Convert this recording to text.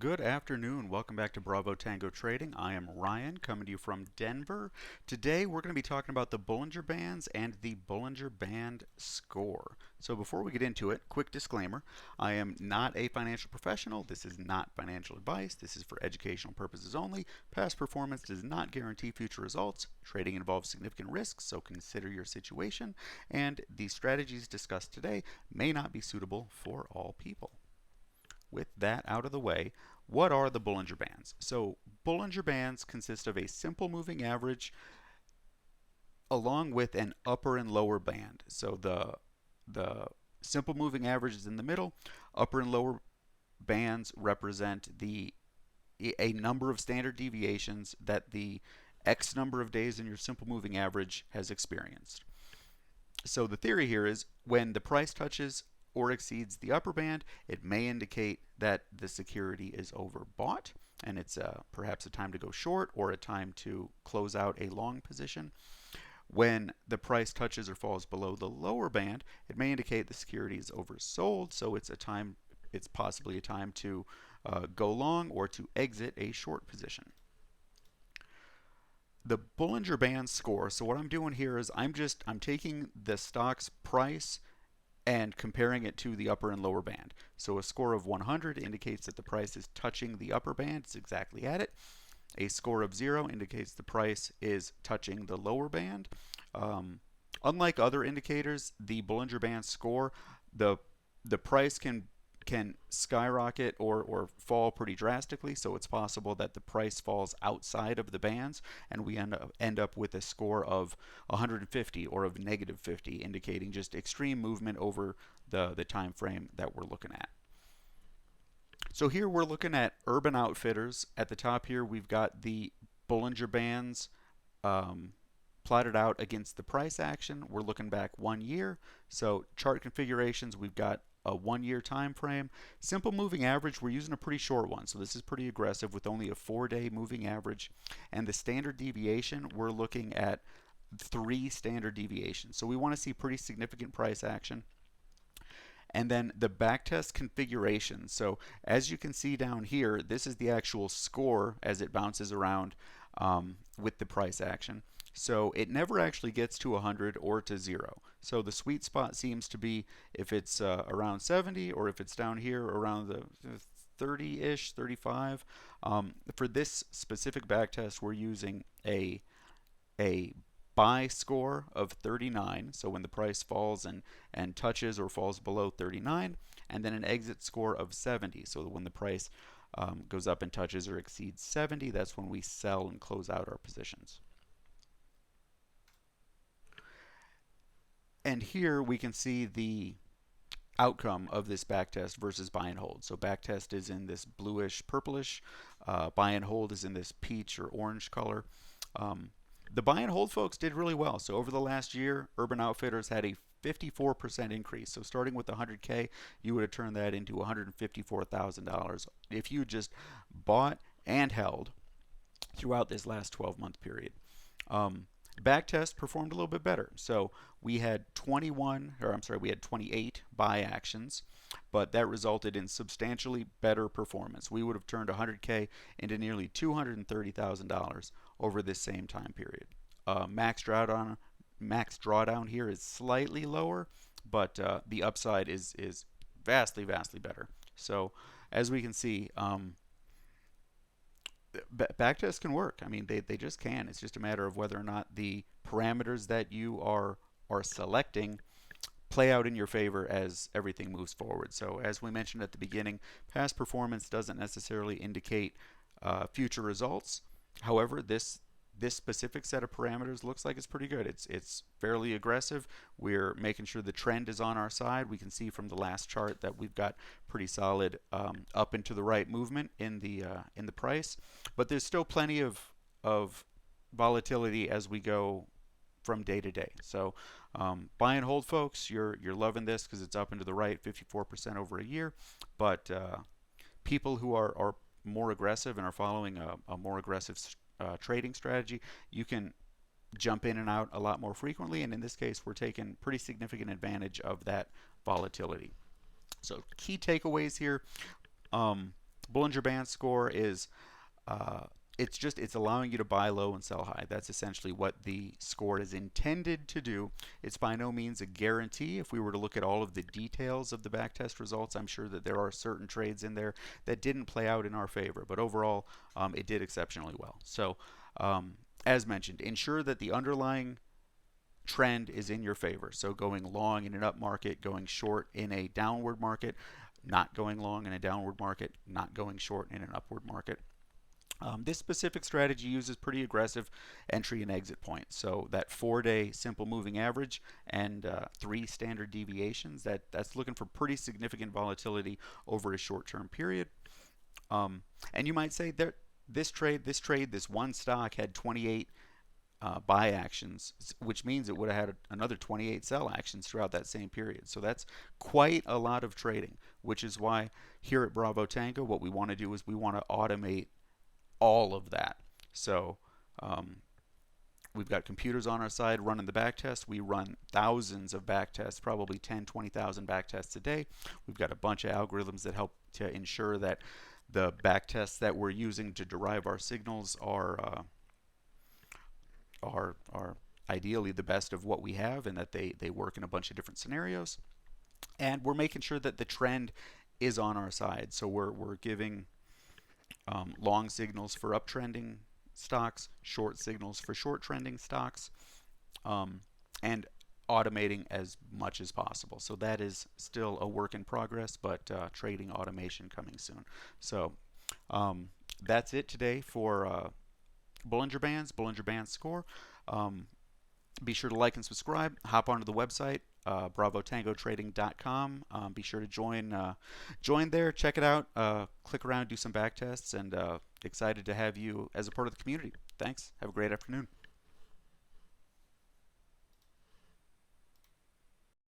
Good afternoon. Welcome back to Bravo Tango Trading. I am Ryan coming to you from Denver. Today we're going to be talking about the Bollinger Bands and the Bollinger Band Score. So before we get into it, quick disclaimer. I am not a financial professional. This is not financial advice. This is for educational purposes only. Past performance does not guarantee future results. Trading involves significant risks, so consider your situation. And the strategies discussed today may not be suitable for all people. With that out of the way, what are the Bollinger Bands? So Bollinger Bands consist of a simple moving average along with an upper and lower band. So the simple moving average is in the middle. Upper and lower bands represent a number of standard deviations that the X number of days in your simple moving average has experienced. So the theory here is when the price touches or exceeds the upper band, it may indicate that the security is overbought and it's perhaps a time to go short or a time to close out a long position. When the price touches or falls below the lower band, it may indicate the security is oversold, so it's possibly a time to go long or to exit a short position. The Bollinger Band score. So what I'm doing here is I'm taking the stock's price and comparing it to the upper and lower band. So a score of 100 indicates that the price is touching the upper band, it's exactly at it. A score of 0 indicates the price is touching the lower band. Unlike other indicators, the Bollinger Band score, the price can skyrocket or fall pretty drastically, so it's possible that the price falls outside of the bands and we end up with a score of 150 or of negative 50, indicating just extreme movement over the time frame that we're looking at. So here we're looking at Urban Outfitters. At the top here we've got the Bollinger Bands plotted out against the price action. We're looking back 1 year. So chart configurations, we've got a 1 year time frame. Simple moving average, we're using a pretty short one, so this is pretty aggressive with only a 4-day moving average. And the standard deviation, we're looking at 3 standard deviations. So we want to see pretty significant price action. And then the backtest configuration. So as you can see down here, this is the actual score as it bounces around with the price action. So it never actually gets to 100 or to 0. So the sweet spot seems to be if it's around 70 or if it's down here around the 30-ish, 35. For this specific backtest, we're using a buy score of 39, so when the price falls and touches or falls below 39, and then an exit score of 70, so when the price goes up and touches or exceeds 70, that's when we sell and close out our positions. And here we can see the outcome of this backtest versus buy and hold. So backtest is in this bluish purplish, buy and hold is in this peach or orange color. The buy and hold folks did really well. So over the last year, Urban Outfitters had a 54% increase. So starting with 100K, you would have turned that into $154,000 if you just bought and held throughout this last 12-month period. Backtest performed a little bit better. So we had 28 buy actions, but that resulted in substantially better performance. We would have turned 100K into nearly $230,000 over this same time period. Max drawdown here is slightly lower, but the upside is vastly better. So as we can see, backtest can work. I mean, they just can. It's just a matter of whether or not the parameters that you are selecting play out in your favor as everything moves forward. So as we mentioned at the beginning, past performance doesn't necessarily indicate future results. However, this specific set of parameters looks like it's pretty good. It's fairly aggressive. We're making sure the trend is on our side. We can see from the last chart that we've got pretty solid up and to the right movement in the price, but there's still plenty of volatility as we go from day to day. So buy and hold, folks. You're loving this because it's up and to the right, 54% over a year. But people who are more aggressive and are following a more aggressive trading strategy, you can jump in and out a lot more frequently, and in this case we're taking pretty significant advantage of that volatility. So key takeaways here, Bollinger Band Score is it's allowing you to buy low and sell high. That's essentially what the score is intended to do. It's by no means a guarantee. If we were to look at all of the details of the backtest results, I'm sure that there are certain trades in there that didn't play out in our favor, but overall, it did exceptionally well. So, as mentioned, ensure that the underlying trend is in your favor. So going long in an up market, going short in a downward market, not going long in a downward market, not going short in an upward market. This specific strategy uses pretty aggressive entry and exit points. So that 4-day simple moving average and 3 standard deviations, that's looking for pretty significant volatility over a short-term period. And you might say that this one stock had 28 buy actions, which means it would have had another 28 sell actions throughout that same period. So that's quite a lot of trading, which is why here at Bravo Tango, what we want to do is we want to automate all of that. So we've got computers on our side running the backtest. We run thousands of backtests, probably 10, 20,000 backtests a day. We've got a bunch of algorithms that help to ensure that the backtests that we're using to derive our signals are ideally the best of what we have, and that they work in a bunch of different scenarios. And we're making sure that the trend is on our side. So we're giving long signals for uptrending stocks, short signals for short trending stocks, and automating as much as possible. So that is still a work in progress, but trading automation coming soon. So that's it today for Bollinger Bands, Bollinger Band Score. Be sure to like and subscribe. Hop onto the website, BravoTangoTrading.com. Be sure to join there, check it out, click around, do some back tests, and excited to have you as a part of the community. Thanks. Have a great afternoon.